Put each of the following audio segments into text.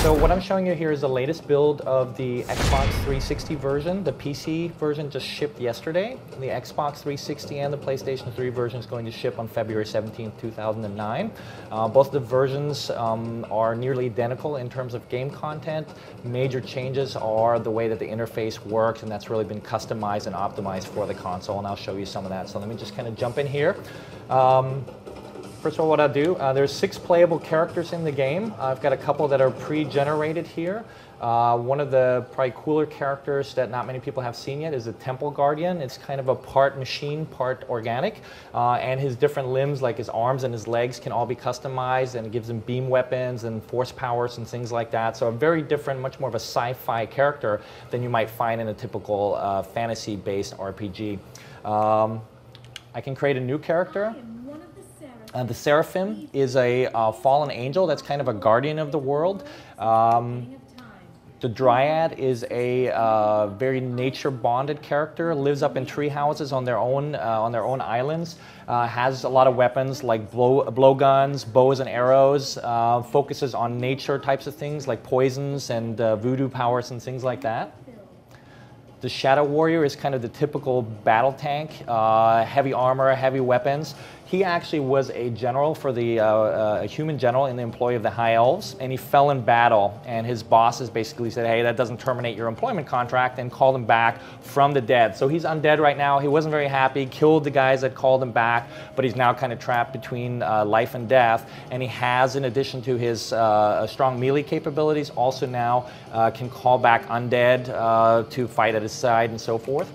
So what I'm showing you here is the latest build of the Xbox 360 version. The PC version just shipped yesterday. The Xbox 360 and the PlayStation 3 version is going to ship on February 17, 2009. Both of the versions are nearly identical in terms of game content. Major changes are the way that the interface works, and that's really been customized and optimized for the console, and I'll show you some of that. So let me just kind of jump in here. First of all, what I'll do, there's 6 playable characters in the game. I've got a couple that are pre-generated here. One of the probably cooler characters that not many people have seen yet is the Temple Guardian. It's kind of a part machine, part organic, and his different limbs, like his arms and his legs, can all be customized, and it gives him beam weapons and force powers and things like that. So a very different, much more of a sci-fi character than you might find in a typical fantasy-based RPG. I can create a new character. The Seraphim is a fallen angel that's kind of a guardian of the world. The Dryad is a very nature-bonded character, lives up in tree houses on their own islands, has a lot of weapons like blowguns, bows and arrows, focuses on nature types of things like poisons and voodoo powers and things like that. The Shadow Warrior is kind of the typical battle tank, heavy armor, heavy weapons. He actually was a general for the a human general in the employ of the High Elves, and he fell in battle, and his bosses basically said, hey, that doesn't terminate your employment contract, and called him back from the dead. So he's undead right now. He wasn't very happy, killed the guys that called him back, but he's now kind of trapped between life and death, and he has, in addition to his strong melee capabilities, also now can call back undead to fight at his side and so forth.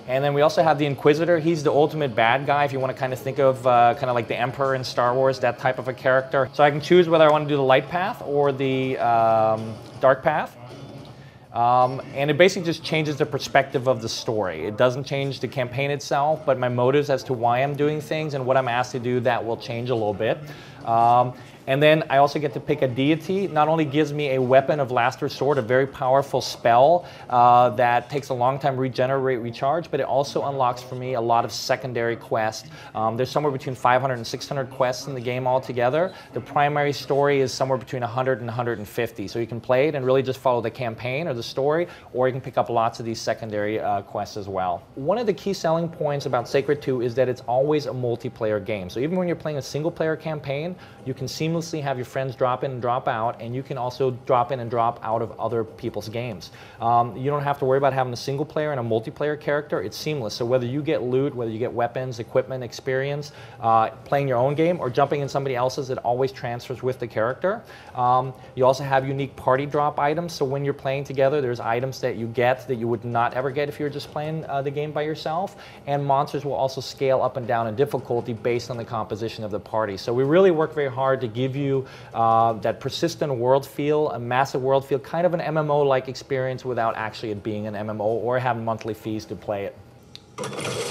And then we also have the Inquisitor. He's the ultimate bad guy if you want to kind of think of kind of like the Emperor in Star Wars, that type of a character. So I can choose whether I want to do the light path or the dark path. And it basically just changes the perspective of the story. It doesn't change the campaign itself, but my motives as to why I'm doing things and what I'm asked to do, that will change a little bit. And then I also get to pick a deity. Not only gives me a weapon of last resort, a very powerful spell that takes a long time to regenerate, recharge, but it also unlocks for me a lot of secondary quests. There's somewhere between 500 and 600 quests in the game altogether. The primary story is somewhere between 100 and 150. So you can play it and really just follow the campaign or the story, or you can pick up lots of these secondary quests as well. One of the key selling points about Sacred 2 is that it's always a multiplayer game. So even when you're playing a single player campaign, you can seamlessly have your friends drop in and drop out, and you can also drop in and drop out of other people's games. You don't have to worry about having a single player and a multiplayer character. It's seamless. So whether you get loot, whether you get weapons, equipment, experience, playing your own game or jumping in somebody else's, it always transfers with the character. You also have unique party drop items. So when you're playing together, there's items that you get that you would not ever get if you were just playing the game by yourself. And monsters will also scale up and down in difficulty based on the composition of the party. So we really work very hard to give you that persistent world feel, a massive world feel, kind of an MMO-like experience without actually it being an MMO or having monthly fees to play it.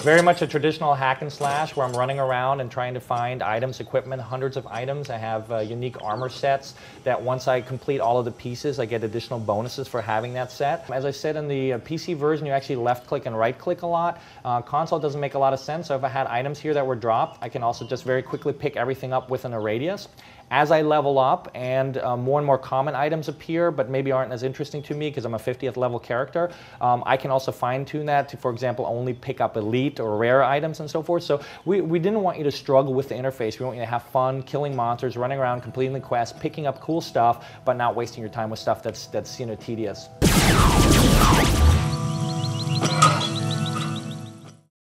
Very much a traditional hack and slash where I'm running around and trying to find items, equipment, hundreds of items. I have unique armor sets that once I complete all of the pieces, I get additional bonuses for having that set. As I said, in the PC version, you actually left click and right click a lot. Console doesn't make a lot of sense, so if I had items here that were dropped, I can also just very quickly pick everything up within a radius. As I level up and more and more common items appear, but maybe aren't as interesting to me because I'm a 50th level character, I can also fine tune that to, for example, only pick up elite or rare items and so forth. So we didn't want you to struggle with the interface. We want you to have fun killing monsters, running around, completing the quest, picking up cool stuff, but not wasting your time with stuff that's tedious.